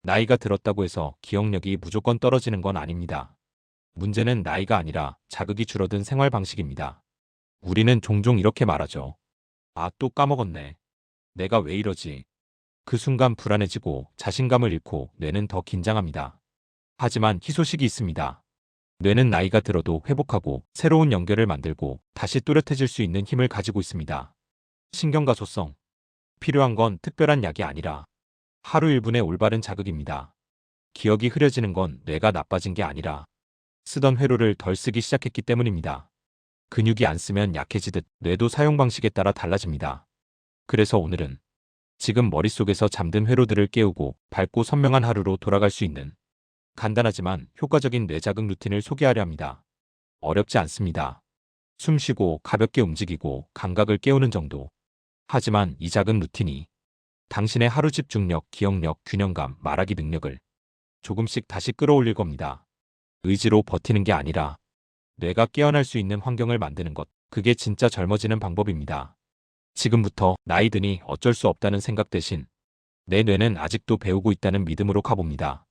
나이가 들었다고 해서 기억력이 무조건 떨어지는 건 아닙니다. 문제는 나이가 아니라 자극이 줄어든 생활 방식입니다. 우리는 종종 이렇게 말하죠. 아, 또 까먹었네. 내가 왜 이러지? 그 순간 불안해지고 자신감을 잃고 뇌는 더 긴장합니다. 하지만 희소식이 있습니다. 뇌는 나이가 들어도 회복하고 새로운 연결을 만들고 다시 또렷해질 수 있는 힘을 가지고 있습니다. 신경가소성. 필요한 건 특별한 약이 아니라 하루 1분의 올바른 자극입니다. 기억이 흐려지는 건 뇌가 나빠진 게 아니라 쓰던 회로를 덜 쓰기 시작했기 때문입니다. 근육이 안 쓰면 약해지듯 뇌도 사용 방식에 따라 달라집니다. 그래서 오늘은 지금 머릿속에서 잠든 회로들을 깨우고 밝고 선명한 하루로 돌아갈 수 있는 간단하지만 효과적인 뇌자극 루틴을 소개하려 합니다. 어렵지 않습니다. 숨 쉬고 가볍게 움직이고 감각을 깨우는 정도. 하지만 이 작은 루틴이 당신의 하루 집중력, 기억력, 균형감, 말하기 능력을 조금씩 다시 끌어올릴 겁니다. 의지로 버티는 게 아니라 뇌가 깨어날 수 있는 환경을 만드는 것, 그게 진짜 젊어지는 방법입니다. 지금부터 나이 드니 어쩔 수 없다는 생각 대신 내 뇌는 아직도 배우고 있다는 믿음으로 가봅니다.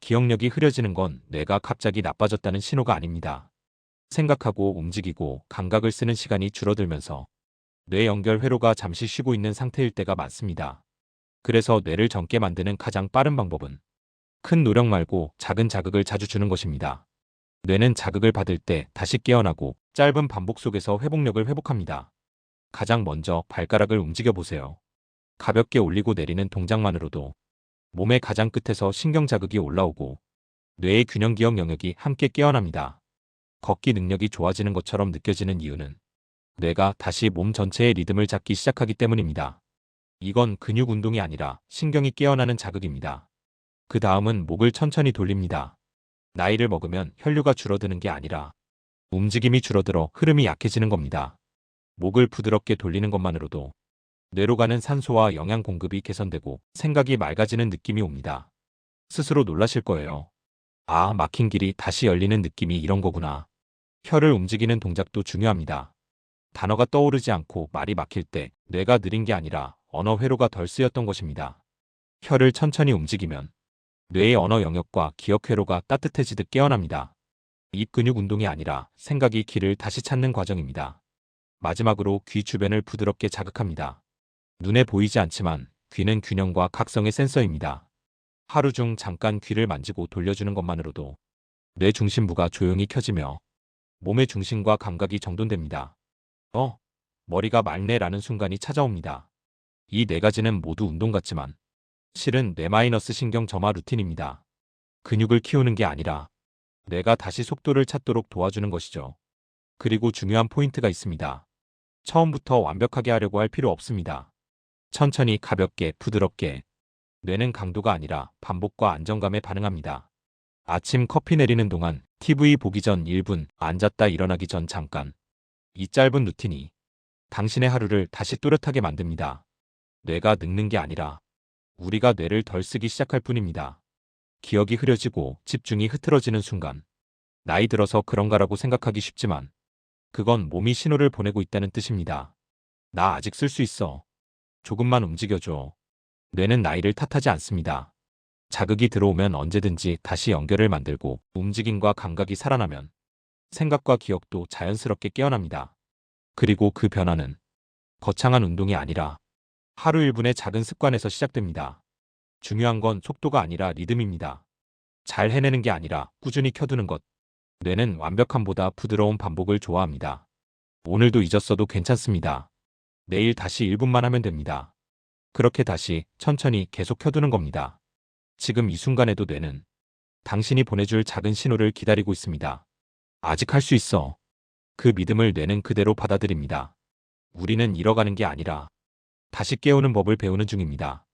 기억력이 흐려지는 건 뇌가 갑자기 나빠졌다는 신호가 아닙니다. 생각하고 움직이고 감각을 쓰는 시간이 줄어들면서 뇌 연결 회로가 잠시 쉬고 있는 상태일 때가 많습니다. 그래서 뇌를 젊게 만드는 가장 빠른 방법은 큰 노력 말고 작은 자극을 자주 주는 것입니다. 뇌는 자극을 받을 때 다시 깨어나고 짧은 반복 속에서 회복력을 회복합니다. 가장 먼저 발가락을 움직여 보세요. 가볍게 올리고 내리는 동작만으로도 몸의 가장 끝에서 신경 자극이 올라오고 뇌의 균형 기억 영역이 함께 깨어납니다. 걷기 능력이 좋아지는 것처럼 느껴지는 이유는 뇌가 다시 몸 전체의 리듬을 잡기 시작하기 때문입니다. 이건 근육 운동이 아니라 신경이 깨어나는 자극입니다. 그 다음은 목을 천천히 돌립니다. 나이를 먹으면 혈류가 줄어드는 게 아니라 움직임이 줄어들어 흐름이 약해지는 겁니다. 목을 부드럽게 돌리는 것만으로도 뇌로 가는 산소와 영양 공급이 개선되고 생각이 맑아지는 느낌이 옵니다. 스스로 놀라실 거예요. 아, 막힌 길이 다시 열리는 느낌이 이런 거구나. 혀를 움직이는 동작도 중요합니다. 단어가 떠오르지 않고 말이 막힐 때 뇌가 느린 게 아니라 언어 회로가 덜 쓰였던 것입니다. 혀를 천천히 움직이면 뇌의 언어 영역과 기억 회로가 따뜻해지듯 깨어납니다. 입 근육 운동이 아니라 생각이 길을 다시 찾는 과정입니다. 마지막으로 귀 주변을 부드럽게 자극합니다. 눈에 보이지 않지만 귀는 균형과 각성의 센서입니다. 하루 중 잠깐 귀를 만지고 돌려주는 것만으로도 뇌 중심부가 조용히 켜지며 몸의 중심과 감각이 정돈됩니다. 머리가 맑네라는 순간이 찾아옵니다. 이 네 가지는 모두 운동 같지만 실은 뇌 마이너스 신경 점화 루틴입니다. 근육을 키우는 게 아니라 뇌가 다시 속도를 찾도록 도와주는 것이죠. 그리고 중요한 포인트가 있습니다. 처음부터 완벽하게 하려고 할 필요 없습니다. 천천히 가볍게 부드럽게. 뇌는 강도가 아니라 반복과 안정감에 반응합니다. 아침 커피 내리는 동안 TV 보기 전 1분, 앉았다 일어나기 전 잠깐. 이 짧은 루틴이 당신의 하루를 다시 또렷하게 만듭니다. 뇌가 늙는 게 아니라 우리가 뇌를 덜 쓰기 시작할 뿐입니다. 기억이 흐려지고 집중이 흐트러지는 순간 나이 들어서 그런가라고 생각하기 쉽지만 그건 몸이 신호를 보내고 있다는 뜻입니다. 나 아직 쓸 수 있어. 조금만 움직여줘. 뇌는 나이를 탓하지 않습니다. 자극이 들어오면 언제든지 다시 연결을 만들고 움직임과 감각이 살아나면 생각과 기억도 자연스럽게 깨어납니다. 그리고 그 변화는 거창한 운동이 아니라 하루 1분의 작은 습관에서 시작됩니다. 중요한 건 속도가 아니라 리듬입니다. 잘 해내는 게 아니라 꾸준히 켜두는 것. 뇌는 완벽함보다 부드러운 반복을 좋아합니다. 오늘도 잊었어도 괜찮습니다. 내일 다시 1분만 하면 됩니다. 그렇게 다시 천천히 계속 켜두는 겁니다. 지금 이 순간에도 뇌는 당신이 보내줄 작은 신호를 기다리고 있습니다. 아직 할 수 있어. 그 믿음을 뇌는 그대로 받아들입니다. 우리는 잃어가는 게 아니라 다시 깨우는 법을 배우는 중입니다.